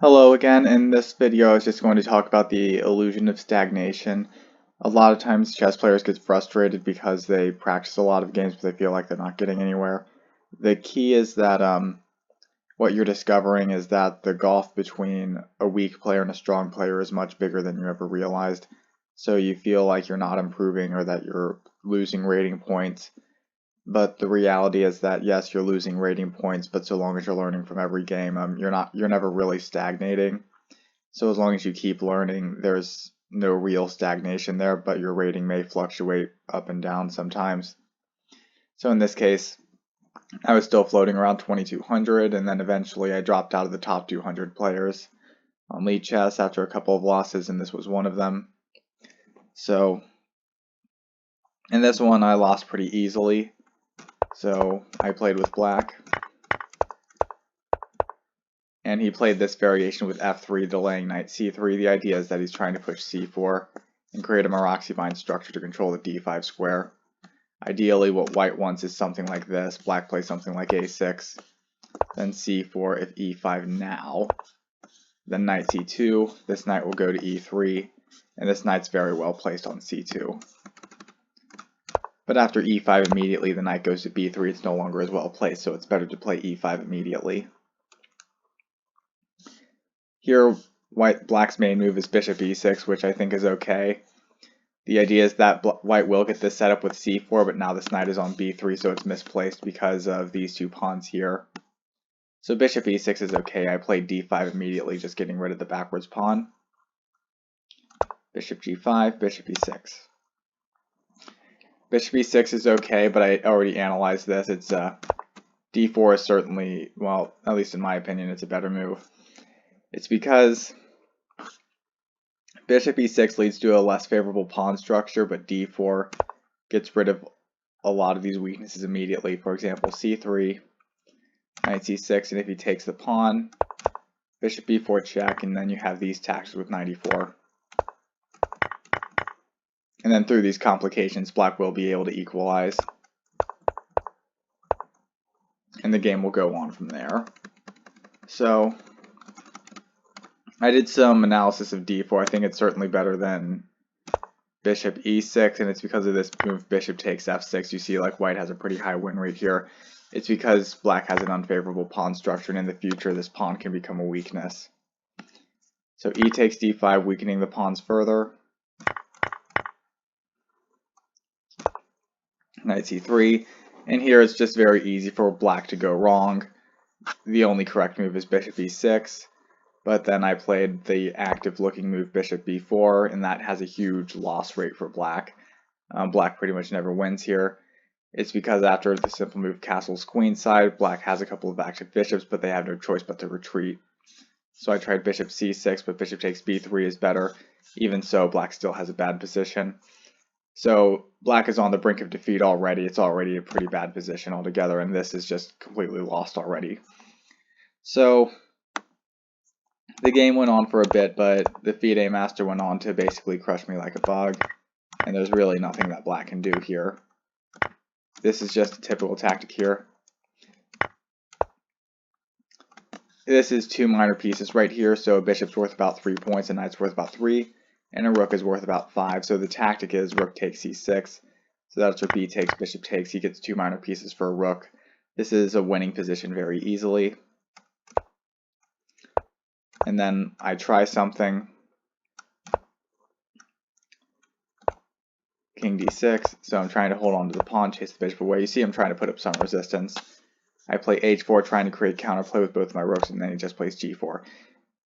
Hello again. In this video, I was just going to talk about the illusion of stagnation. A lot of times chess players get frustrated because they practice a lot of games but they feel like they're not getting anywhere. The key is that what you're discovering is that the gulf between a weak player and a strong player is much bigger than you ever realized. So you feel like you're not improving or that you're losing rating points. But the reality is that yes, you're losing rating points, but so long as you're learning from every game, you're never really stagnating. So as long as you keep learning, there's no real stagnation there, but your rating may fluctuate up and down sometimes. So in this case, I was still floating around 2200, and then eventually I dropped out of the top 200 players on Lead Chess after a couple of losses, and this was one of them. So in this one, I lost pretty easily. So I played with black, and he played this variation with f3 delaying knight c3. The idea is that he's trying to push c4 and create a Maroczy-Vine structure to control the d5 square. Ideally what white wants is something like this. Black plays something like a6, then c4 if e5 now, then knight c2. This knight will go to e3, and this knight's very well placed on c2. But after e5 immediately, the knight goes to b3. It's no longer as well placed, so it's better to play e5 immediately. Here, black's main move is bishop e6, which I think is okay. The idea is that white will get this set up with c4, but now this knight is on b3, so it's misplaced because of these two pawns here. So bishop e6 is okay. I played d5 immediately, just getting rid of the backwards pawn. Bishop g5, bishop e6. Bishop e6 is okay, but I already analyzed this. It's d4 is certainly, well, at least in my opinion, it's a better move. It's because bishop e6 leads to a less favorable pawn structure, but d4 gets rid of a lot of these weaknesses immediately. For example, c3, knight c6, and if he takes the pawn, bishop b4 check, and then you have these tactics with knight e4. And then through these complications, black will be able to equalize. And the game will go on from there. So I did some analysis of d4. I think it's certainly better than bishop e6, and it's because of this move bishop takes f6. You see like white has a pretty high win rate here. It's because black has an unfavorable pawn structure, and in the future this pawn can become a weakness. So e takes d5, weakening the pawns further. Knight c3, and here it's just very easy for black to go wrong. The only correct move is bishop e6, but then I played the active looking move bishop b4, and that has a huge loss rate for black. Black pretty much never wins here. It's because after the simple move castles queenside, black has a couple of active bishops, but they have no choice but to retreat. So I tried bishop c6, but bishop takes b3 is better. Even so, black still has a bad position. So black is on the brink of defeat already. It's already a pretty bad position altogether, and this is just completely lost already. So the game went on for a bit, but the FIDE master went on to basically crush me like a bug, and there's really nothing that black can do here. This is just a typical tactic here. This is two minor pieces right here, so a bishop's worth about 3 points, a knight's worth about 3, and a rook is worth about 5. So the tactic is rook takes c6. So that's where b takes, bishop takes. He gets 2 minor pieces for a rook. This is a winning position very easily. And then I try something. King d6. So I'm trying to hold on to the pawn, chase the bishop away. You see I'm trying to put up some resistance. I play h4, trying to create counterplay with both of my rooks, and then he just plays g4.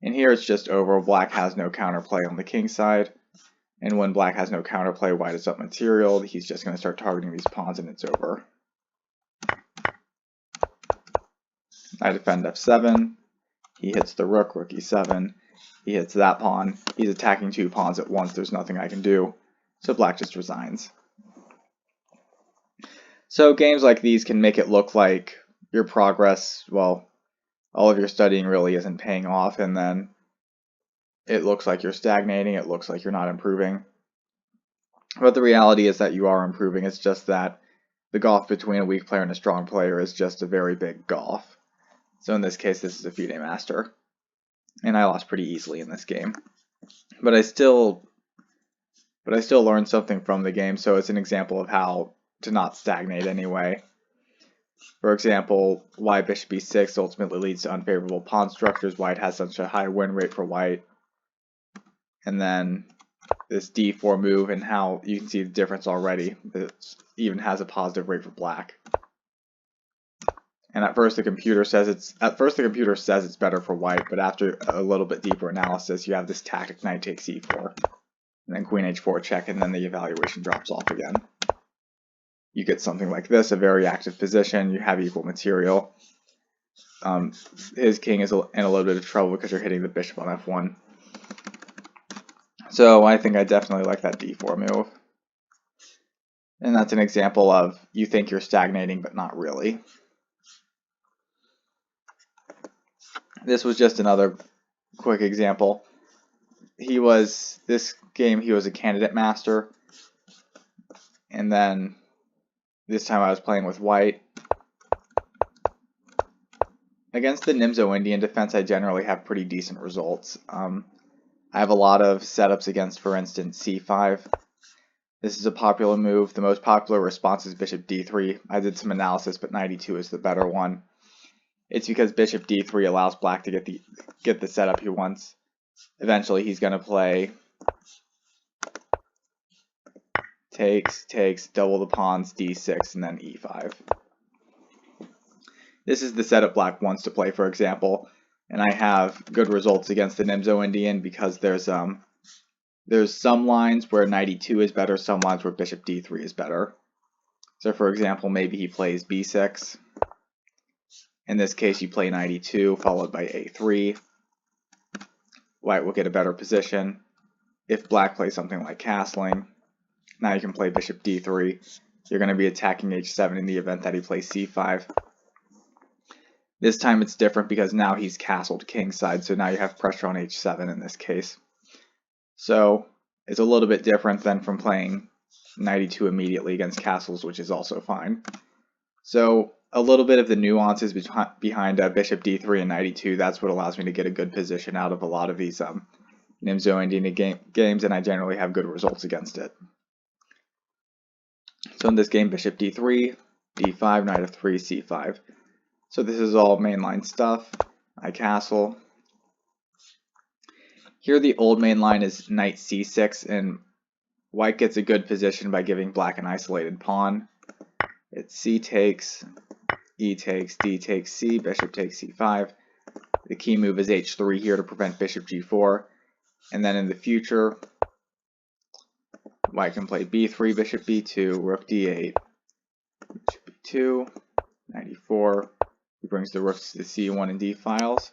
And here it's just over. Black has no counterplay on the king side. And when black has no counterplay, white is up material. He's just going to start targeting these pawns, and it's over. I defend f7. He hits the rook, rook e7. He hits that pawn. He's attacking 2 pawns at once. There's nothing I can do. So black just resigns. So games like these can make it look like your progress, well, all of your studying really isn't paying off, and then it looks like you're stagnating, it looks like you're not improving. But the reality is that you are improving. It's just that the gulf between a weak player and a strong player is just a very big gulf. So in this case, this is a FIDE master. and I lost pretty easily in this game. But I still learned something from the game, so it's an example of how to not stagnate anyway. For example, why bishop e6 ultimately leads to unfavorable pawn structures, why it has such a high win rate for white, and then this d4 move and how you can see the difference already. It even has a positive rate for black. And at first the computer says it's better for white, but after a little bit deeper analysis, you have this tactic knight takes e4, and then queen h4 check, and then the evaluation drops off again. You get something like this, a very active position, you have equal material. His king is in a little bit of trouble because you're hitting the bishop on f1. So I think I definitely like that d4 move. And that's an example of you think you're stagnating, but not really. This was just another quick example. This game he was a candidate master, and then this time I was playing with white. Against the Nimzo Indian defense, I generally have pretty decent results. I have a lot of setups against, for instance, c5. This is a popular move. The most popular response is bishop d3. I did some analysis, but knight e2 is the better one. It's because bishop d3 allows black to get the setup he wants. Eventually he's going to play takes, double the pawns, d6, and then e5. This is the setup black wants to play, for example, and I have good results against the Nimzo Indian because there's some lines where knight e2 is better, some lines where bishop d3 is better. So for example, maybe he plays b6. In this case, you play knight e2 followed by a3. White will get a better position. If black plays something like castling, now you can play bishop d3. You're going to be attacking h7 in the event that he plays c5. This time it's different because now he's castled kingside, so now you have pressure on h7 in this case. So it's a little bit different than from playing knight e2 immediately against castles, which is also fine. So a little bit of the nuances behind bishop d3 and knight e2, that's what allows me to get a good position out of a lot of these Nimzo Indian games, and I generally have good results against it. So in this game, bishop d3, d5, knight f3, c5. So this is all mainline stuff. I castle. Here the old main line is knight c6, and white gets a good position by giving black an isolated pawn. It's c takes, e takes, d takes c, bishop takes c5. The key move is h3 here to prevent bishop g4. And then in the future, white can play b3, bishop b2, rook d8, bishop b2, knight e4. He brings the rooks to the c1 and d files,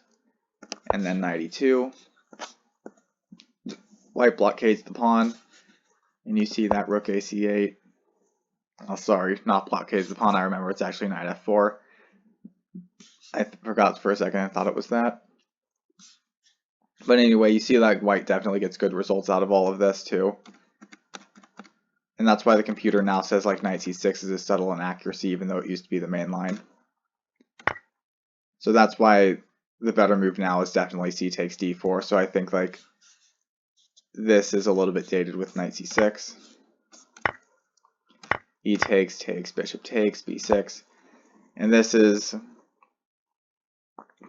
and then knight e2. White blockades the pawn, and you see that rook ac8. Oh, sorry, not blockades the pawn. I remember it's actually knight f4. I forgot for a second. I thought it was that. But anyway, you see that white definitely gets good results out of all of this too. And that's why the computer now says like knight c6 is a subtle inaccuracy, even though it used to be the main line. So that's why the better move now is definitely c takes d4. So I think like this is a little bit dated with knight c6. E takes, bishop takes, b6. And this is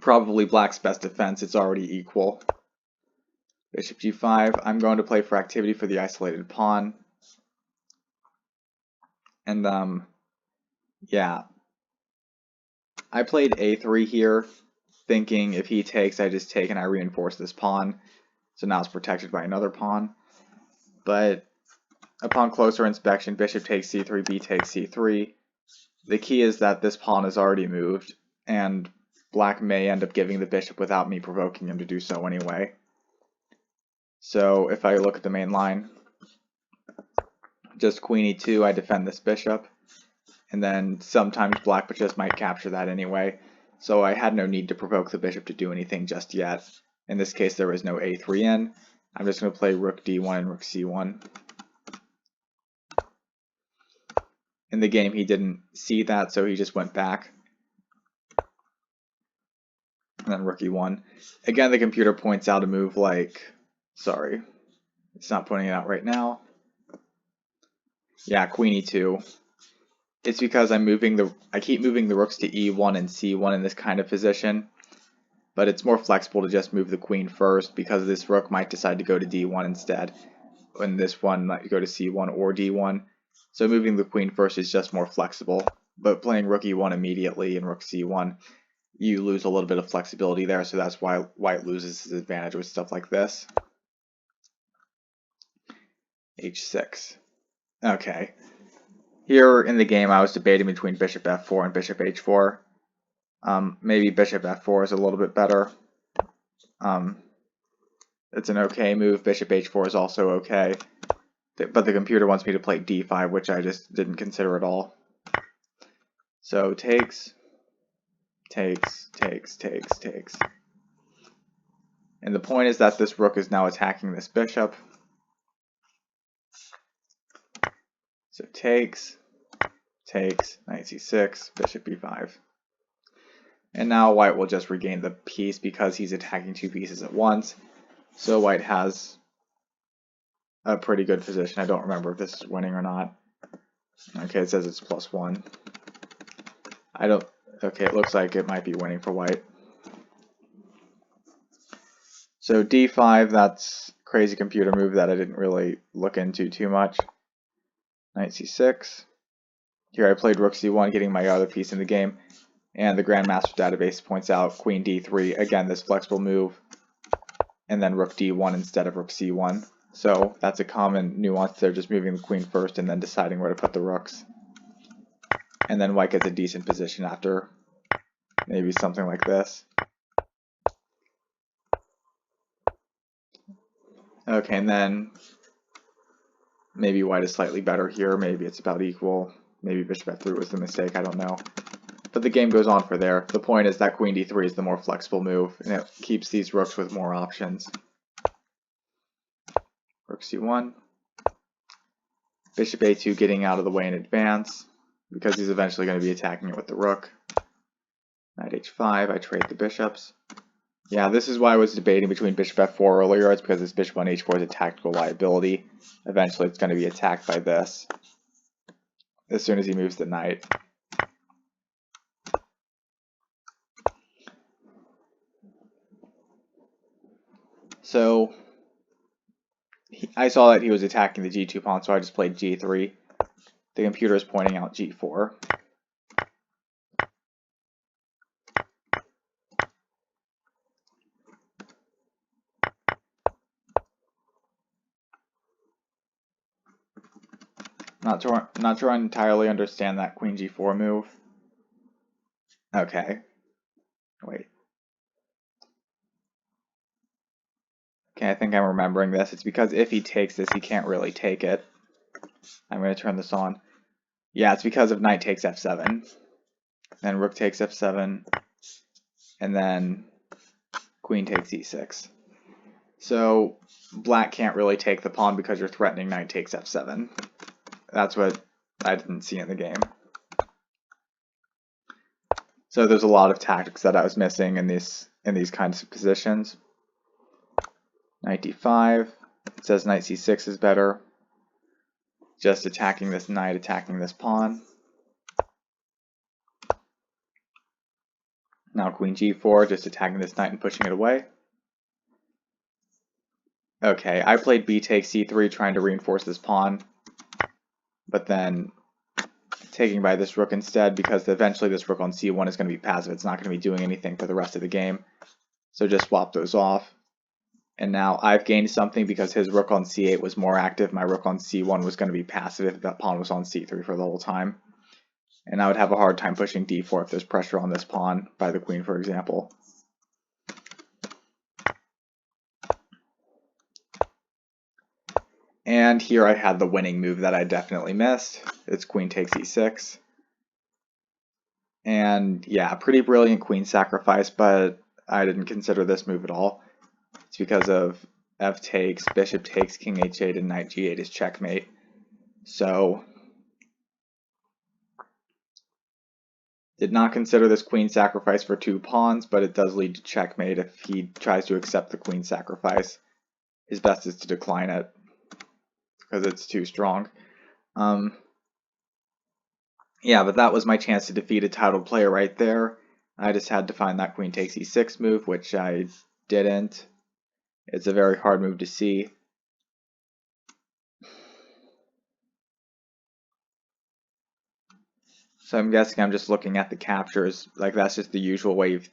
probably black's best defense. It's already equal. Bishop g5. I'm going to play for activity for the isolated pawn. And yeah. I played a3 here, thinking if he takes, I just take and I reinforce this pawn. So now it's protected by another pawn. But upon closer inspection, bishop takes c3, b takes c3. The key is that this pawn is already moved, and black may end up giving the bishop without me provoking him to do so anyway. So if I look at the main line, just queen e2, I defend this bishop. And then sometimes black just might capture that anyway. So I had no need to provoke the bishop to do anything just yet. In this case, there was no a3 in. I'm just going to play rook d1 and rook c1. In the game, he didn't see that, so he just went back. and then rook e1. Again, the computer points out a move like, sorry, it's not pointing it out right now. Yeah, queen e2. It's because I keep moving the rooks to e1 and c1 in this kind of position, but it's more flexible to just move the queen first because this rook might decide to go to d1 instead, and this one might go to c1 or d1. So moving the queen first is just more flexible, but playing rook e1 immediately and rook c1, you lose a little bit of flexibility there, so that's why white loses his advantage with stuff like this. h6. Okay. Here in the game, I was debating between bishop f4 and bishop h4. Maybe bishop f4 is a little bit better. It's an okay move. Bishop h4 is also okay. But the computer wants me to play d5, which I just didn't consider at all. So takes. And the point is that this rook is now attacking this bishop. So takes, knight c6, bishop e5. And now white will just regain the piece because he's attacking two pieces at once. So white has a pretty good position. I don't remember if this is winning or not. Okay, it says it's +1. Okay, it looks like it might be winning for white. So d5, that's a crazy computer move that I didn't really look into too much. Knight c6. Here I played rook c1, getting my other piece in the game. And the Grandmaster database points out queen d3, again this flexible move. And then rook d1 instead of rook c1. So that's a common nuance there, just moving the queen first and then deciding where to put the rooks. And then white gets a decent position after maybe something like this. Okay, and then maybe white is slightly better here, maybe it's about equal, maybe bishop f3 was the mistake, I don't know. But the game goes on for there. The point is that queen d3 is the more flexible move, and it keeps these rooks with more options. Rook c1. Bishop a2 getting out of the way in advance, because he's eventually going to be attacking it with the rook. Knight h5, I trade the bishops. Yeah, this is why I was debating between bishop f4 earlier. It's because this bishop on h4 is a tactical liability. Eventually it's going to be attacked by this as soon as he moves the knight. So I saw that he was attacking the g2 pawn, so I just played g3. The computer is pointing out g4. Not sure I entirely understand that queen g4 move. Okay. Wait. Okay, I think I'm remembering this. It's because if he takes this, he can't really take it. I'm going to turn this on. Yeah, it's because of knight takes f7. Then rook takes f7. And then queen takes e6. So black can't really take the pawn because you're threatening knight takes f7. That's what I didn't see in the game. So there's a lot of tactics that I was missing in these kinds of positions. Knight d5. It says knight c6 is better. Just attacking this knight, attacking this pawn. Now queen g4, just attacking this knight and pushing it away. Okay, I played b takes c3 trying to reinforce this pawn, but then taking by this rook instead because eventually this rook on c1 is going to be passive. It's not going to be doing anything for the rest of the game. So just swap those off. And now I've gained something because his rook on c8 was more active. My rook on c1 was going to be passive if that pawn was on c3 for the whole time. And I would have a hard time pushing d4 if there's pressure on this pawn by the queen, for example. And here I had the winning move that I definitely missed. It's queen takes e6. And yeah, pretty brilliant queen sacrifice, but I didn't consider this move at all. It's because of f takes, bishop takes, king h8, and knight g8 is checkmate. So Did not consider this queen sacrifice for 2 pawns, but it does lead to checkmate if he tries to accept the queen sacrifice. His best is to decline it, because it's too strong. Yeah, but that was my chance to defeat a titled player right there. I just had to find that queen takes e6 move, which I didn't. It's a very hard move to see. So I'm guessing I'm just looking at the captures. Like, that's just the usual way of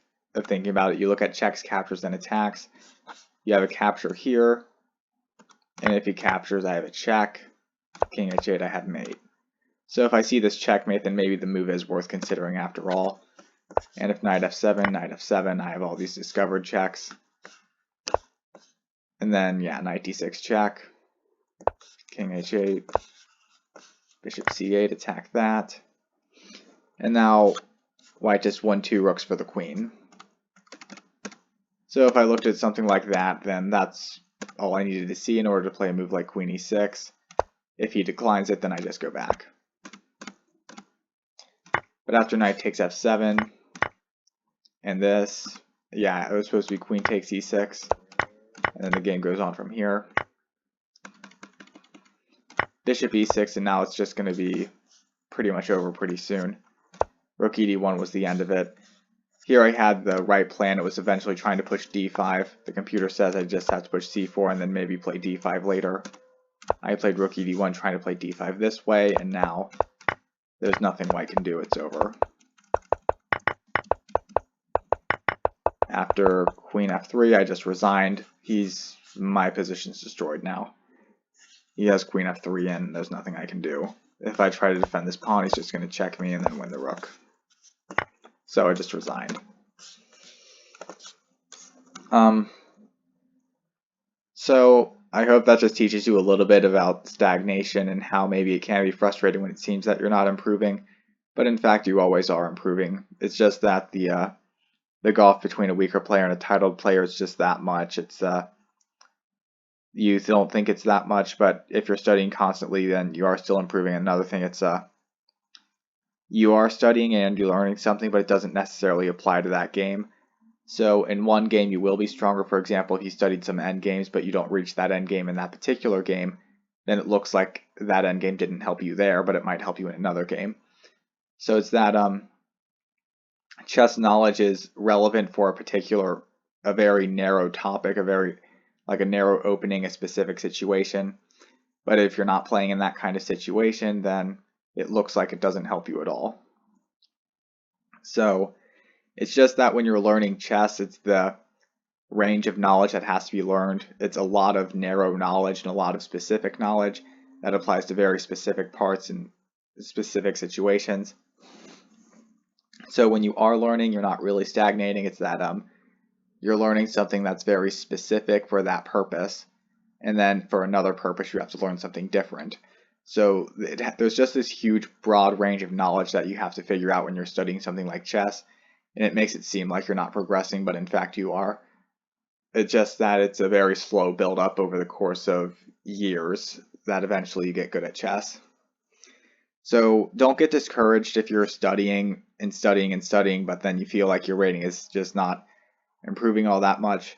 thinking about it. You look at checks, captures, then attacks. You have a capture here. And if he captures, I have a check. King h8, I have mate. So if I see this checkmate, then maybe the move is worth considering after all. And if knight f7, I have all these discovered checks. And then, yeah, knight d6 check. King h8. Bishop c8, attack that. And now white just won 2 rooks for the queen. So if I looked at something like that, then that's all I needed to see in order to play a move like queen e6. If he declines it, then I just go back. But after knight takes f7, and this, yeah, it was supposed to be queen takes e6, and then the game goes on from here. Bishop e6, and now it's just going to be pretty much over pretty soon. Rook ed1 was the end of it. Here I had the right plan. It was eventually trying to push d5. The computer says I just have to push c4 and then maybe play d5 later. I played rook ed1 trying to play d5 this way, and now there's nothing white can do. It's over. After queen f3, I just resigned. My position's destroyed now. He has queen f3 in, there's nothing I can do. If I try to defend this pawn, he's just going to check me and then win the rook. So I just resigned. So I hope that just teaches you a little bit about stagnation and how maybe it can be frustrating when it seems that you're not improving, but in fact you always are improving. It's just that the gulf between a weaker player and a titled player is just that much. It's you don't think it's that much, but if you're studying constantly, then you are still improving. Another thing, it's you are studying and you're learning something, but it doesn't necessarily apply to that game. So in one game you will be stronger. For example, if you studied some end games, but you don't reach that end game in that particular game, then it looks like that end game didn't help you there, but it might help you in another game. So it's that chess knowledge is relevant for a very narrow topic, like a narrow opening, a specific situation. But if you're not playing in that kind of situation, then it looks like it doesn't help you at all. So it's just that when you're learning chess, it's the range of knowledge that has to be learned. It's a lot of narrow knowledge and a lot of specific knowledge that applies to very specific parts and specific situations. So when you are learning, you're not really stagnating. It's that you're learning something that's very specific for that purpose, and then for another purpose you have to learn something different. So there's just this huge broad range of knowledge that you have to figure out when you're studying something like chess, and it makes it seem like you're not progressing, but in fact you are. It's just that it's a very slow build up over the course of years that eventually you get good at chess. So don't get discouraged if you're studying and studying and studying, but then you feel like your rating is just not improving all that much.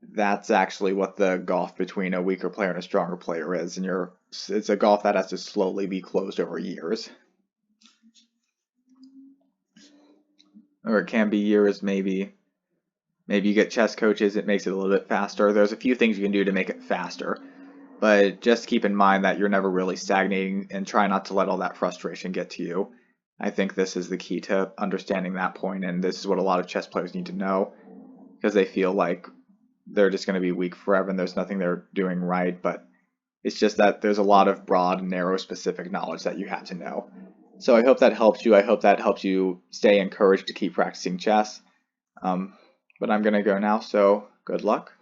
That's actually what the gulf between a weaker player and a stronger player is, and it's a gulf that has to slowly be closed over years. Or it can be years, maybe. Maybe you get chess coaches, it makes it a little bit faster. There's a few things you can do to make it faster. But just keep in mind that you're never really stagnating, and try not to let all that frustration get to you. I think this is the key to understanding that point, and this is what a lot of chess players need to know, because they feel like they're just going to be weak forever and there's nothing they're doing right. But it's just that there's a lot of broad, narrow, specific knowledge that you have to know. So I hope that helps you. I hope that helps you stay encouraged to keep practicing chess. But I'm going to go now, so good luck.